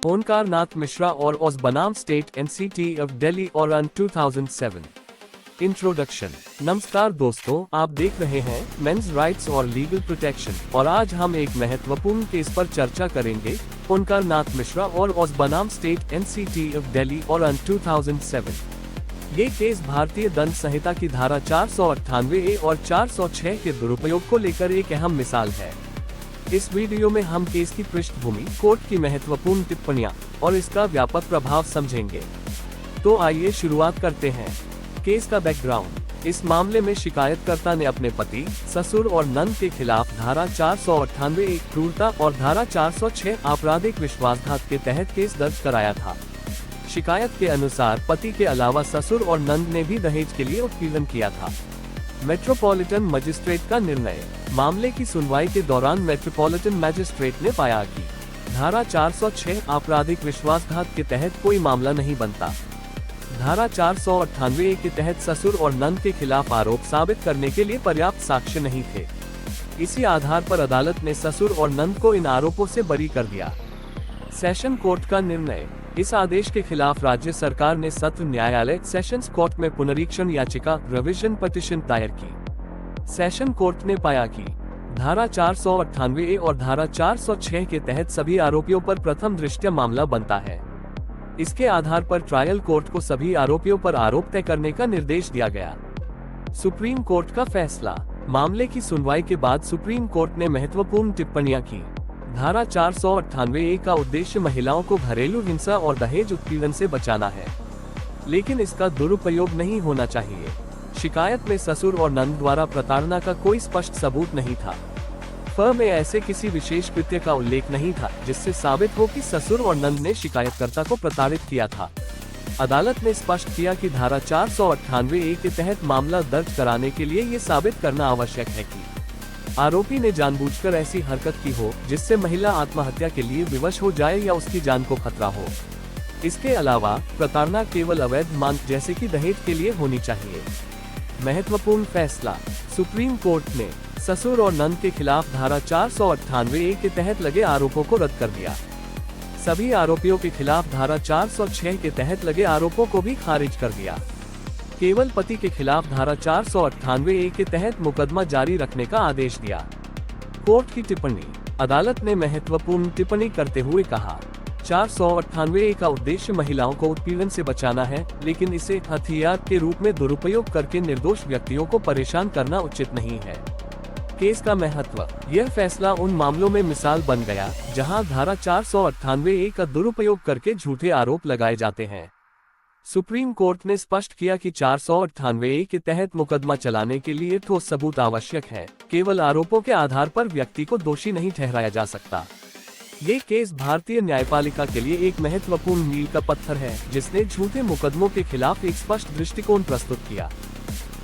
ओंकार नाथ मिश्रा और ओस बनाम स्टेट एनसीटी ऑफ दिल्ली और अन 2007। इंट्रोडक्शन। नमस्कार दोस्तों, आप देख रहे हैं मेंस राइट्स और लीगल प्रोटेक्शन और आज हम एक महत्वपूर्ण केस पर चर्चा करेंगे, ओंकार नाथ मिश्रा और ओस बनाम स्टेट एनसीटी ऑफ दिल्ली और अन 2007। ये केस भारतीय दंड संहिता की धारा 498A और 406 के दुरुपयोग को लेकर एक अहम मिसाल है। इस वीडियो में हम केस की पृष्ठभूमि, कोर्ट की महत्वपूर्ण टिप्पणियां और इसका व्यापक प्रभाव समझेंगे। तो आइए शुरुआत करते हैं। केस का बैकग्राउंड। इस मामले में शिकायतकर्ता ने अपने पति, ससुर और नंद के खिलाफ धारा 498A क्रूरता और धारा 406 आपराधिक विश्वासघात के तहत केस दर्ज कराया था। शिकायत के अनुसार पति के अलावा ससुर और नंद ने भी दहेज के लिए उत्पीड़न किया था। मेट्रोपॉलिटन मजिस्ट्रेट का निर्णय। मामले की सुनवाई के दौरान मेट्रोपॉलिटन मजिस्ट्रेट ने पाया कि धारा 406 आपराधिक विश्वासघात के तहत कोई मामला नहीं बनता। धारा 498A के तहत ससुर और नंद के खिलाफ आरोप साबित करने के लिए पर्याप्त साक्ष्य नहीं थे। इसी आधार पर अदालत ने ससुर और नंद को इन आरोपों से बरी कर दिया। सेशन कोर्ट का निर्णय। इस आदेश के खिलाफ राज्य सरकार ने सत्र न्यायालय सेशंस कोर्ट में पुनरीक्षण याचिका रिविजन पिटीशन दायर की। सेशन कोर्ट ने पाया कि धारा 498A और धारा 406 के तहत सभी आरोपियों पर प्रथम दृष्टया मामला बनता है। इसके आधार पर ट्रायल कोर्ट को सभी आरोपियों पर आरोप तय करने का निर्देश दिया गया। सुप्रीम कोर्ट का फैसला। मामले की सुनवाई के बाद सुप्रीम कोर्ट ने महत्वपूर्ण टिप्पणियां की। धारा 498A का उद्देश्य महिलाओं को घरेलू हिंसा और दहेज उत्पीड़न से बचाना है, लेकिन इसका दुरुपयोग नहीं होना चाहिए। शिकायत में ससुर और नंद द्वारा प्रताड़ना का कोई स्पष्ट सबूत नहीं था। फर्म में ऐसे किसी विशेष कृत्य का उल्लेख नहीं था जिससे साबित हो कि ससुर और नंद ने शिकायतकर्ता को प्रताड़ित किया था। अदालत ने स्पष्ट किया कि धारा 498A के तहत मामला दर्ज कराने के लिए ये साबित करना आवश्यक है कि आरोपी ने जानबूझकर ऐसी हरकत की हो जिससे महिला आत्महत्या के लिए विवश हो जाए या उसकी जान को खतरा हो। इसके अलावा प्रताड़ना केवल अवैध मांग जैसे कि दहेज के लिए होनी चाहिए। महत्वपूर्ण फैसला। सुप्रीम कोर्ट ने ससुर और नंद के खिलाफ धारा 498A के तहत लगे आरोपों को रद्द कर दिया। सभी आरोपियों के खिलाफ धारा 406 के तहत लगे आरोपों को भी खारिज कर दिया। केवल पति के खिलाफ धारा 498A के तहत मुकदमा जारी रखने का आदेश दिया। कोर्ट की टिप्पणी। अदालत ने महत्वपूर्ण टिप्पणी करते हुए कहा, 498A का उद्देश्य महिलाओं को उत्पीड़न से बचाना है, लेकिन इसे हथियार के रूप में दुरुपयोग करके निर्दोष व्यक्तियों को परेशान करना उचित नहीं है। केस का महत्व। यह फैसला उन मामलों में मिसाल बन गया जहां धारा 498A का दुरुपयोग करके झूठे आरोप लगाए जाते हैं। सुप्रीम कोर्ट ने स्पष्ट किया कि 498A के तहत मुकदमा चलाने के लिए ठोस सबूत आवश्यक है, केवल आरोपों के आधार पर व्यक्ति को दोषी नहीं ठहराया जा सकता। ये केस भारतीय न्यायपालिका के लिए एक महत्वपूर्ण मील का पत्थर है, जिसने झूठे मुकदमों के खिलाफ एक स्पष्ट दृष्टिकोण प्रस्तुत किया।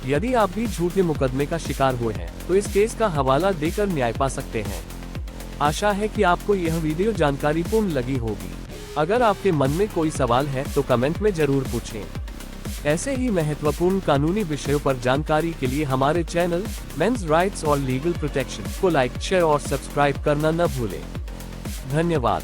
यदि आप भी झूठे मुकदमे का शिकार हुए हैं, तो इस केस का हवाला देकर न्याय पा सकते हैं। आशा है कि आपको यह वीडियो जानकारीपूर्ण लगी होगी। अगर आपके मन में कोई सवाल है तो कमेंट में जरूर पूछें। ऐसे ही महत्वपूर्ण कानूनी विषयों पर जानकारी के लिए हमारे चैनल मेंस राइट्स और लीगल प्रोटेक्शन को लाइक, शेयर और सब्सक्राइब करना न भूलें। धन्यवाद।